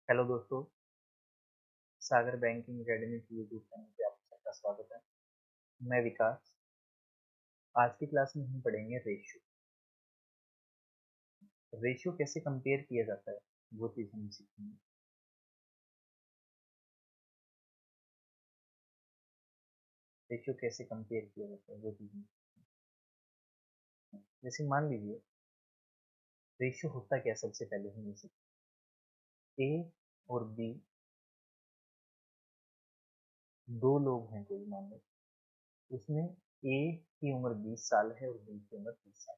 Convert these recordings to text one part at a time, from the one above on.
Hello दोस्तों, सागर banking academy की YouTube channel पे आप सबका स्वागत है। मैं विकास। आज की क्लास में हम पढ़ेंगे रेशियो। रेशियो कैसे कंपेयर किया जाता है वो चीज़ हम सीखेंगे। रेशियो कैसे कंपेयर किया जाता है वो चीज़ हम सीखेंगे। जैसे मान लीजिए रेशियो होता क्या है, सबसे पहले हम ये सीखें। ए और बी दो लोग हैं, कोई मान लो। उसमें ए की उम्र 20 साल है और बी की उम्र 30 साल।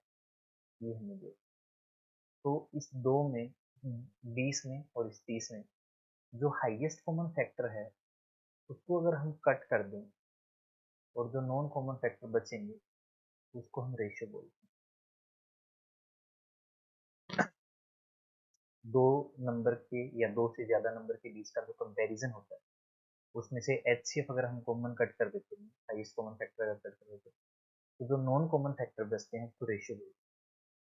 ये हमें दे। तो इस दो में, 20 में और इस 30 में जो हाईएस्ट कॉमन फैक्टर है उसको अगर हम कट कर दें और जो नॉन कॉमन फैक्टर बचेंगे उसको हम रेशियो बोलते हैं। दो नंबर के या दो से ज्यादा नंबर के बीच का जो कंपैरिजन होता है उसमें से एचसीएफ अगर हम कॉमन कट कर देते हैं, हाईएस्ट कॉमन फैक्टर अगर कट कर देते हैं, तो जो नॉन कॉमन फैक्टर बचते हैं उसको रेशियो बोलते हैं।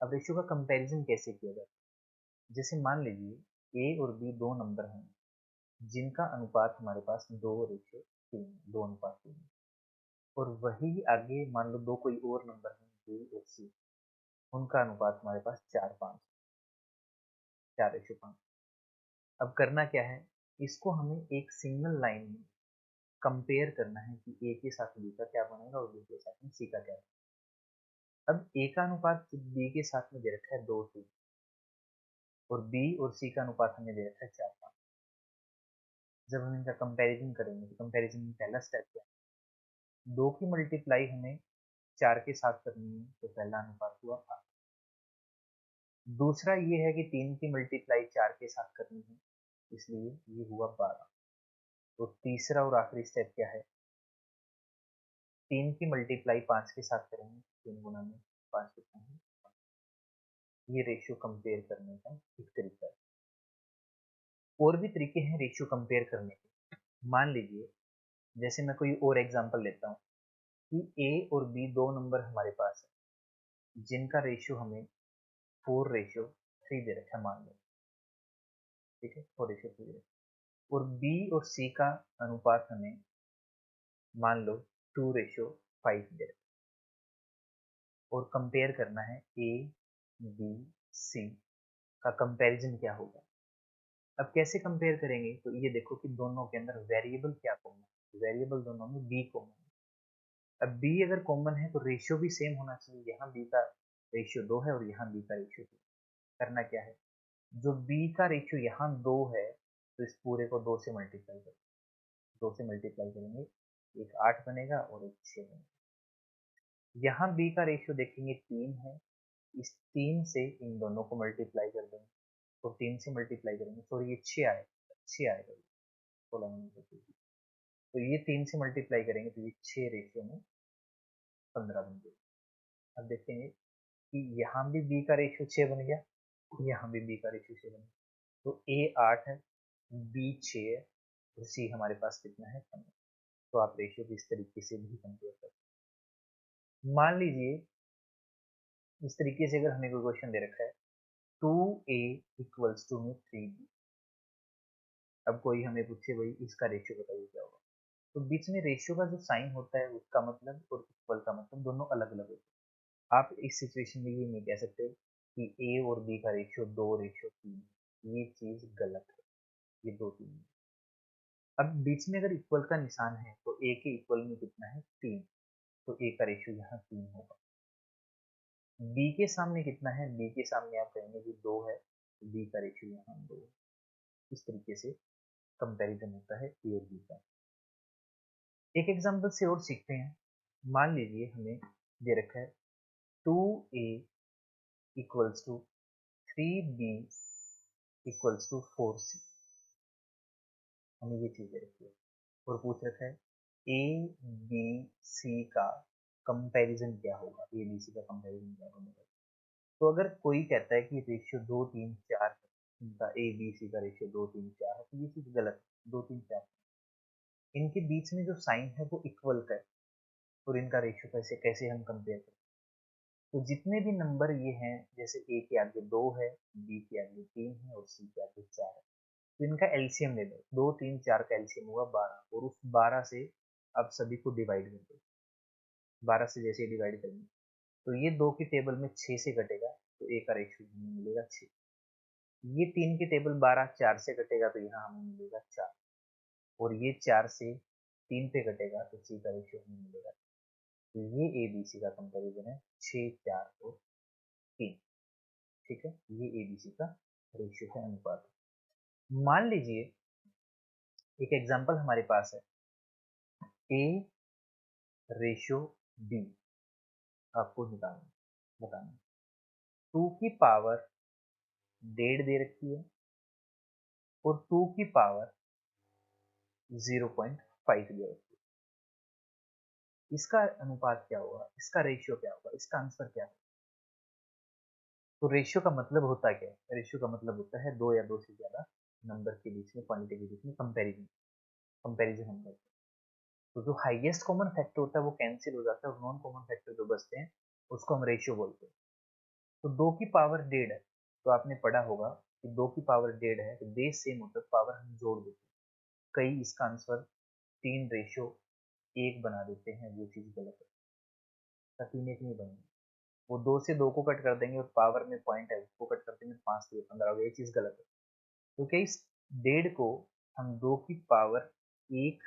अब रेशियो का कंपैरिजन कैसे किया जाता है? जैसे मान लीजिए ए और बी दो नंबर हैं जिनका अनुपात हमारे पास 2:3, 2:3। और वही आगे मान लो दो कोई और नंबर हैं बी और सी, उनका अनुपात हमारे पास 4:5, 4:5। अब करना क्या है, इसको हमें एक सिंगल लाइन में कंपेयर करना है कि ए के साथ बी का क्या बनेगा और बी के साथ में सी का क्या बनेगा। अब ए का अनुपात बी के साथ में दे रखा है 2:3 और बी और सी का अनुपात हमें दे रखा है 4:5। जब हम इनका कंपैरिजन करेंगे तो कंपैरिजन में पहला स्टेप क्या है, 2 की मल्टीप्लाई हमें 4 के साथ करनी है, तो पहला अनुपात हुआ 8। दूसरा ये है कि 3 की मल्टीप्लाई 4 के साथ करनी है, इसलिए ये हुआ 12। तो तीसरा और आखिरी स्टेप क्या है, 3 की मल्टीप्लाई 5 के साथ करेंगे, 3 गुना में 5 कितना है। ये रेशियो कंपेयर करने का एक तरीका है। और भी तरीके हैं रेशियो कंपेयर करने के। मान लीजिए, जैसे मैं कोई और एग्जांपल लेता हूँ कि ए और बी दो नंबर हमारे पास है जिनका रेशियो हमें 4:3 दे रखा है, मान लो। ठीक है, 4:3 दे रखा। और बी और सी का अनुपात हमें मान लो 2:5 दे रखा। और कंपेयर करना है ए बी सी का कंपैरिजन क्या होगा। अब कैसे कंपेयर करेंगे, तो ये देखो कि दोनों के अंदर वेरिएबल क्या कॉमन है। वेरिएबल दोनों में बी कॉमन है। अब बी अगर कॉमन है तो रेशियो भी सेम होना चाहिए। यहाँ बी का रेशियो 2 है और यहाँ बी का रेशियो 2। करना क्या है, जो बी का रेशियो यहाँ 2 है तो इस पूरे को 2 से मल्टीप्लाई करें। 2 से मल्टीप्लाई करेंगे, एक 8 बनेगा और एक 6 बनेगा। यहाँ बी का रेशियो देखेंगे 3 है, इस 3 से इन दोनों को मल्टीप्लाई कर देंगे। तो 3 से मल्टीप्लाई करेंगे, सॉरी ये 6 आएगा, 6 आएगा 16 नंबर। तो ये 3 से मल्टीप्लाई करेंगे तो ये 6 रेशियो में 15 बन गया। अब देखेंगे कि यहाँ भी बी का रेशियो 6 बन गया, यहाँ भी बी का रेशियो 6 बन गया। तो ए 8 है, बी 6 है और सी हमारे पास कितना है 15। तो आप रेशियो को इस तरीके से भी कंपेयर कर सकते हैं। मान लीजिए इस तरीके से अगर हमें कोई क्वेश्चन दे रखा है 2a इक्वल्स टू में 3b। अब कोई हमें पूछे भाई इसका रेशियो बताइए क्या होगा, तो बीच में रेशियो का जो साइन होता है उसका मतलब और इक्वल का मतलब दोनों अलग अलग होते हैं। आप इस सिचुएशन में ये नहीं कह सकते कि ए और बी का रेशियो 2:3। ये चीज गलत है, ये 2:3 है। अब बीच में अगर इक्वल का निशान है तो ए के इक्वल में कितना है 3, तो ए का रेशियो यहाँ 3 होगा। बी के सामने कितना है, बी के सामने आप कहेंगे कि 2 है, तो बी का रेशियो यहाँ 2 है। इस तरीके से कंपैरिजन होता है ए और बी का। एक एग्जांपल से और सीखते हैं। मान लीजिए हमें दे रखा है 2a equals to 3b equals to 4c। हमें ये चीज दे रखी है और पूछ रखा है ए बी सी का कंपैरिजन क्या होगा, ए बी सी का कंपैरिजन क्या होगा। तो अगर कोई कहता है कि रेशियो 2 3 4 है, इनका ए बी सी का रेशियो 2 3 4 है, तो ये चीज गलत है। 2 3 4 इनके बीच में जो साइन है वो इक्वल का है, और इनका रेशियो कैसे कैसे हम कंपेयर करें। तो जितने भी नंबर ये हैं, जैसे ए के आगे 2 है, बी के आगे 3 है और सी के आगे 4 है, तो इनका एलसीएम ले लो, 2 3 4 का एलसीएम हुआ 12 और उस 12 से अब सभी को डिवाइड कर दो। 12 से जैसे डिवाइड करेंगे तो ये 2 की टेबल में 6 से कटेगा तो ए का रेशियो हमें मिलेगा 6। ये 3 की टेबल 12 4 से कटेगा तो यहाँ हमें मिलेगा 4 और ये 4 से 3 पे कटेगा तो सी का रेशियो हमें मिलेगा। तो ये ए बी सी का कंपेरिजन है 6 4 और 3। ठीक है, ये ए बी सी का रेशियो है, अनुपात। मान लीजिए एक एग्जांपल हमारे पास है ए रेशियो बी, आपको बताना 2 की पावर 1.5 दे रखी है और 2 की पावर 0.5 दे रखी है। इसका अनुपात क्या होगा, इसका रेशियो क्या होगा, इसका आंसर क्या होगा? तो रेशियो का मतलब होता क्या है? रेशियो का मतलब होता है दो या दो से ज्यादा नंबर के बीच में, क्वांटिटी के बीच में कंपैरिजन कंपैरिजन हम करते हैं। तो जो हाईएस्ट कॉमन फैक्टर होता है वो कैंसिल हो जाता है और नॉन कॉमन फैक्टर जो बचते हैं उसको हम रेशियो बोलते हैं। तो 2 की पावर 1.5 है, तो आपने पढ़ा होगा कि 2 की पावर 1.5 है तो बेस सेम होता है, पावर हम जोड़ देते हैं। कई इसका आंसर 3 रेशियो 1 बना देते हैं, वो चीज गलत है। 3 1 नहीं बनेगी, वो 2 से 2 को कट कर देंगे और पावर में पॉइंट है उसको कट कर देंगे, 5 से 15 हो गया, ये चीज गलत है। तो क्या इस 1.5 को हम 2 की पावर 1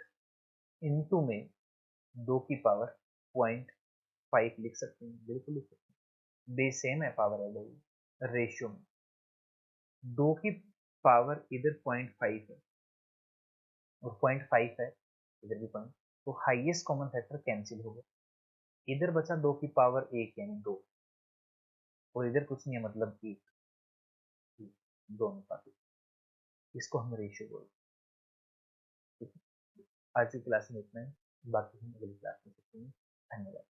इंटू में 2 की पावर 0.5 लिख सकते हैं? बिल्कुल लिख सकते हैं, बेस सेम है, पावर है वही। रेशियो में 2 की पावर इधर 0.5 है और 0.5 है इधर भी पॉइंट, तो हाईएस्ट कॉमन फैक्टर कैंसिल हो गया। इधर बचा 2 की पावर 1 यानी 2 और इधर कुछ नहीं है, मतलब 1, दोनों का, इसको हम रेशियो बोलते हैं। ठीक है, आज की क्लास में इतना है, बाकी हम अगली क्लास में सीखेंगे। धन्यवाद।